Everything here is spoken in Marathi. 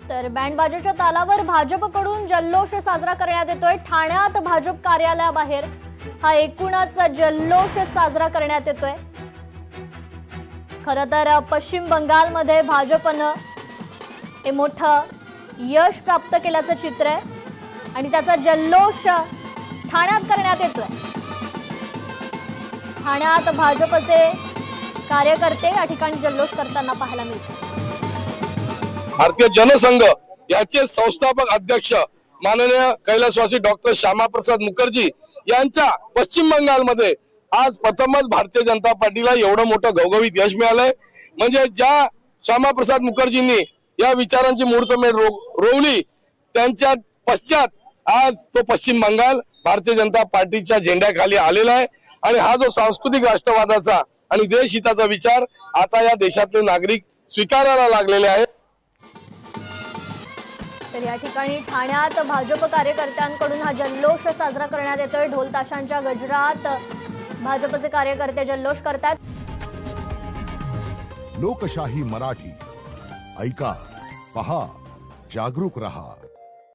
तर बँड बाजाच्या तालावर भाजपकडून जल्लोष साजरा करण्यात येतोय। ठाण्यात भाजप कार्यालयाबाहेर हा एकूणच जल्लोष साजरा करण्यात येतोय। खरं तर पश्चिम बंगालमध्ये भाजपनं हे मोठं यश प्राप्त केल्याचं चित्र आहे आणि त्याचा जल्लोष ठाण्यात करण्यात येतोय। ठाण्यात भाजपचे कार्यकर्ते या ठिकाणी जल्लोष करताना पाहायला मिळतात। भारतीय जनसंघ याचे संस्थापक अध्यक्ष माननीय कैलासवासी डॉक्टर श्यामाप्रसाद मुखर्जी यांच्या पश्चिम बंगालमध्ये आज प्रथमच भारतीय जनता पार्टीला एवढं मोठं घवघवीत यश मिळालंय। म्हणजे ज्या श्यामाप्रसाद मुखर्जींनी या विचारांची मुहूर्तमेढ रोवली त्यांच्या पश्चात आज तो पश्चिम बंगाल भारतीय जनता पार्टीच्या झेंड्याखाली आलेला आहे आणि हा जो सांस्कृतिक राष्ट्रवादाचा आणि देशहिताचा विचार आता या देशातले नागरिक स्वीकारायला लागलेले आहेत। तर या ठिकाणी ठाण्यात भाजप कार्यकर्त्यांकडून हा जल्लोष साजरा करण्यात येतोय। ढोल ताशांच्या गजरात भाजपचे कार्यकर्ते जल्लोष करतात। लोकशाही मराठी ऐका, पहा, जागरूक रहा।